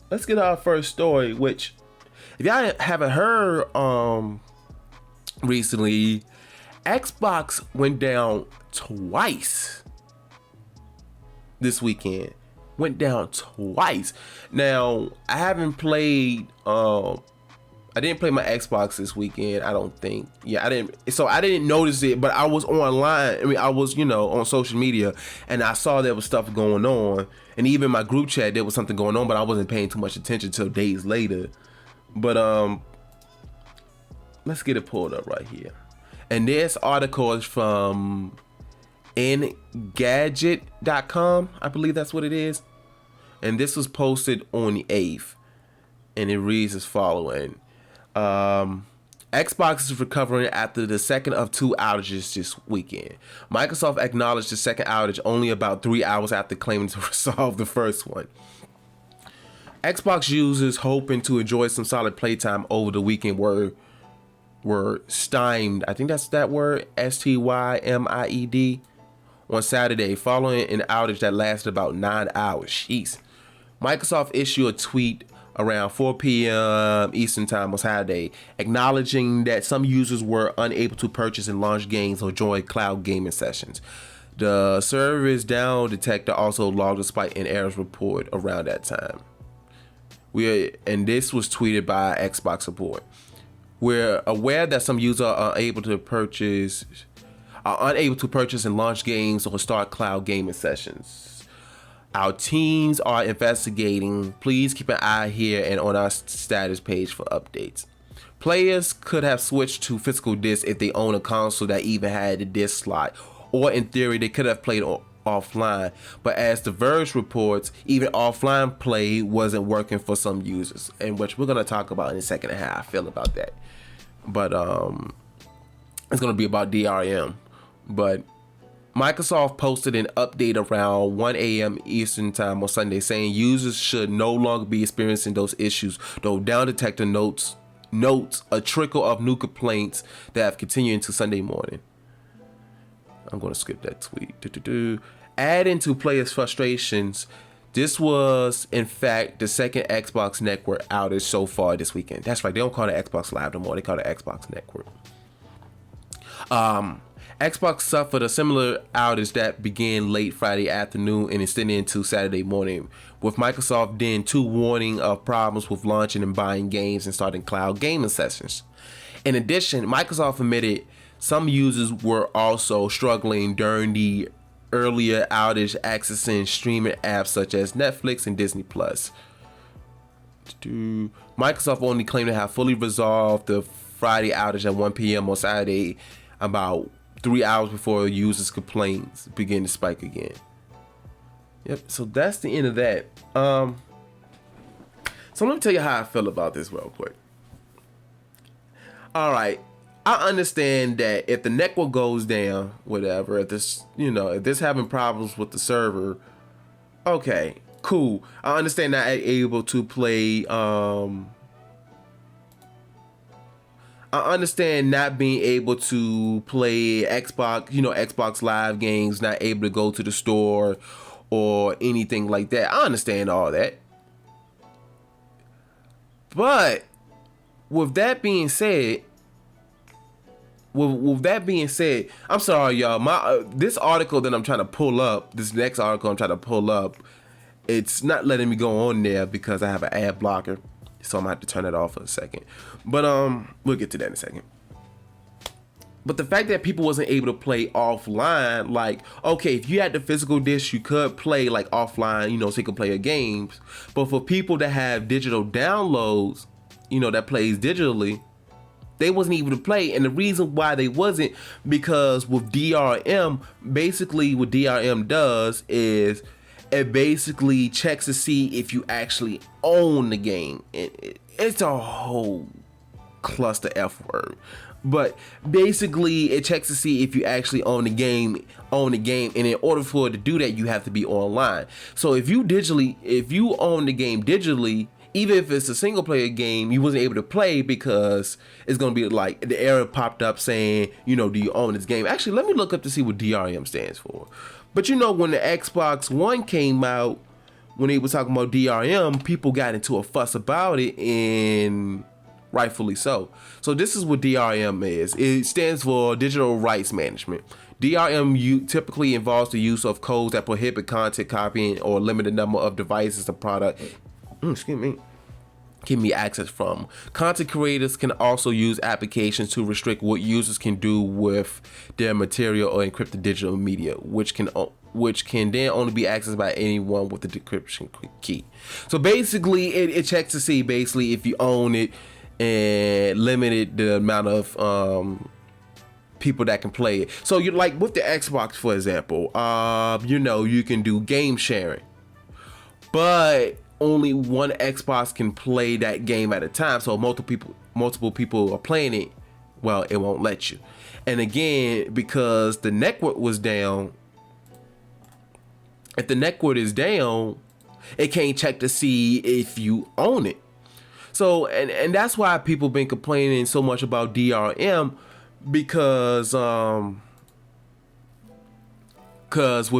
let's get our first story, which if y'all haven't heard recently, Xbox went down twice this weekend. Went down twice. Now, I haven't played I didn't play my Xbox this weekend, I don't think. Yeah, I didn't notice it, but I was online. I mean, I was, on social media, and I saw there was stuff going on. And even my group chat, there was something going on, but I wasn't paying too much attention till days later. But let's get it pulled up right here. And this article is from Engadget.com, I believe that's what it is. And this was posted on the 8th. And it reads as following. Xbox is recovering after the second of 2 outages this weekend. Microsoft acknowledged the second outage only about 3 hours after claiming to resolve the first one. Xbox users hoping to enjoy some solid playtime over the weekend were stymied, I think that's that word, STYMIED, on Saturday following an outage that lasted about 9 hours. Jeez. Microsoft issued a tweet around 4 p.m. Eastern Time on Saturday, acknowledging that some users were unable to purchase and launch games or join cloud gaming sessions. The service down detector also logged a spike in errors report around that time. And this was tweeted by Xbox support. We're aware that some users are unable to purchase and launch games or start cloud gaming sessions. Our teams are investigating. Please keep an eye here and on our status page for updates. Players could have switched to physical discs if they own a console that even had a disc slot, or in theory they could have played offline. But as The Verge reports, even offline play wasn't working for some users, and which we're gonna talk about in a second and how I feel about that. But it's gonna be about DRM. But Microsoft posted an update around 1 a.m. Eastern Time on Sunday saying users should no longer be experiencing those issues, though Down Detector notes a trickle of new complaints that have continued into Sunday morning. I'm going to skip that tweet. Adding to players' frustrations, this was, in fact, the second Xbox Network outage so far this weekend. That's right, they don't call it Xbox Live no more, they call it Xbox Network. Xbox suffered a similar outage that began late Friday afternoon and extended into Saturday morning, with Microsoft then warning of problems with launching and buying games and starting cloud gaming sessions. In addition, Microsoft admitted some users were also struggling during the earlier outage accessing streaming apps such as Netflix and Disney+. Microsoft only claimed to have fully resolved the Friday outage at 1 p.m. on Saturday, about 3 hours before users' complaints begin to spike again. Yep, so that's the end of that. So let me tell you how I feel about this real quick. All right, I understand that if the network goes down, whatever, if this having problems with the server, okay, cool. I understand not able to play. I understand not being able to play Xbox Live games, not able to go to the store or anything like that. I understand all that. But with that being said, I'm sorry, y'all. This article that I'm trying to pull up, this next article I'm trying to pull up, it's not letting me go on there because I have an ad blocker. So I'm gonna have to turn it off for a second. But we'll get to that in a second. But the fact that people wasn't able to play offline, like, okay, if you had the physical disc, you could play like offline, so you could play your games. But for people that have digital downloads, that plays digitally, they wasn't able to play. And the reason why they wasn't, because with DRM, basically what DRM does is it basically checks to see if you actually own the game. It's a whole cluster F word, but basically it checks to see if you actually own the game. And in order for it to do that, you have to be online. So if you own the game digitally, even if it's a single player game, you wasn't able to play because it's gonna be like the error popped up saying, do you own this game? Actually, let me look up to see what DRM stands for. But when the Xbox One came out, when he was talking about DRM, people got into a fuss about it, and rightfully so. So this is what DRM is. It stands for Digital Rights Management. DRM typically involves the use of codes that prohibit content copying or limit the number of devices the product give me access from. Content creators can also use applications to restrict what users can do with their material or encrypted digital media, which can then only be accessed by anyone with the decryption key. So basically, it checks to see basically if you own it and limited the amount of people that can play it. So you're like with the Xbox, for example, you can do game sharing, but only one Xbox can play that game at a time. So multiple people are playing it. Well, it won't let you. And again, because the network was down, if the network is down, it can't check to see if you own it. So, and that's why people been complaining so much about DRM, because with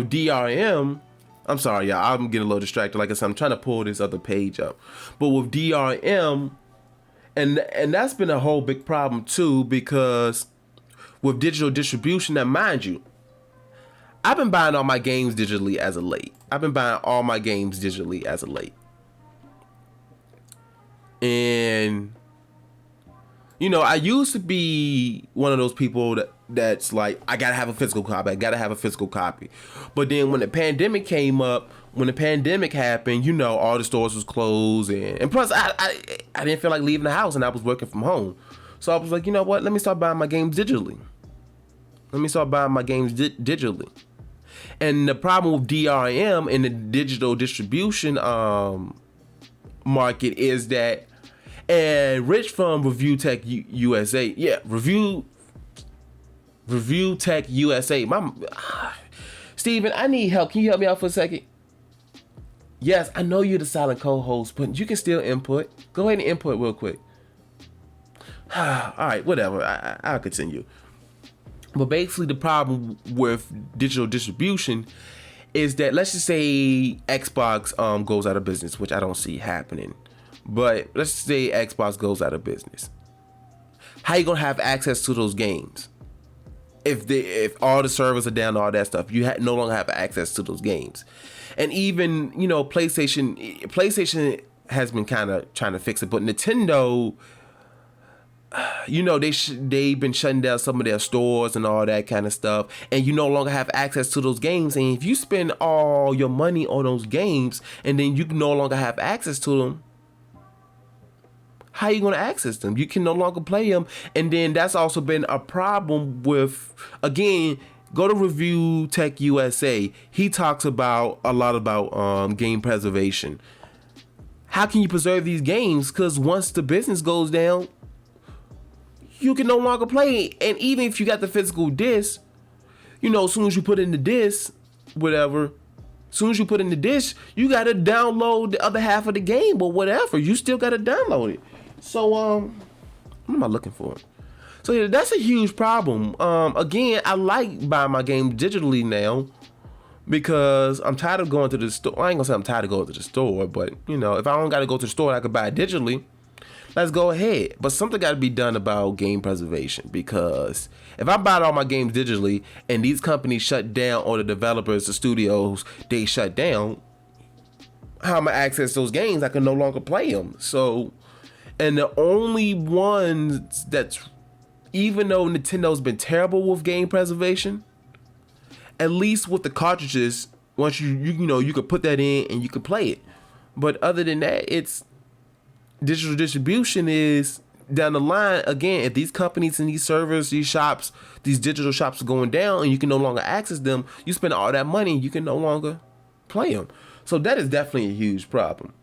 DRM, I'm sorry, y'all, I'm getting a little distracted. Like I said, I'm trying to pull this other page up. But with DRM, and that's been a whole big problem too, because with digital distribution, now mind you, I've been buying all my games digitally as of late. And I used to be one of those people that's like, I gotta have a physical copy. But then when the pandemic came up, when the pandemic happened, all the stores was closed, and plus I didn't feel like leaving the house, and I was working from home. So I was like, you know what? Let me start buying my games digitally. And the problem with DRM in the digital distribution market is that, and Rich from ReviewTech USA, ReviewTech USA. Steven, I need help. Can you help me out for a second? Yes, I know you're the silent co-host, but you can still input. Go ahead and input real quick. All right, whatever. I'll continue. But basically, the problem with digital distribution is that, let's just say Xbox goes out of business, which I don't see happening. But let's say Xbox goes out of business. How you gonna have access to those games? If all the servers are down and all that stuff, you no longer have access to those games. And even PlayStation has been kind of trying to fix it, but Nintendo, they've been shutting down some of their stores and all that kind of stuff, and you no longer have access to those games. And if you spend all your money on those games and then you no longer have access to them, how are you going to access them? You can no longer play them. And then that's also been a problem with, again, go to ReviewTech USA. He talks a lot about game preservation. How can you preserve these games? Because once the business goes down, you can no longer play it. And even if you got the physical disc, as soon as you put in the disc, you got to download the other half of the game or whatever. You still got to download it. So, what am I looking for? So yeah, that's a huge problem. Again, I like buying my games digitally now because I'm tired of going to the store. I ain't gonna say I'm tired of going to the store, but if I don't gotta go to the store, I could buy it digitally. Let's go ahead. But something got to be done about game preservation, because if I buy all my games digitally and these companies shut down, or the developers, the studios, they shut down, how am I access those games? I can no longer play them. So, and the only ones that's, even though Nintendo's been terrible with game preservation, at least with the cartridges, once you could put that in and you could play it. But other than that, it's digital distribution is down the line. Again, if these companies and these servers, these shops, these digital shops are going down and you can no longer access them, you spend all that money, you can no longer play them. So that is definitely a huge problem.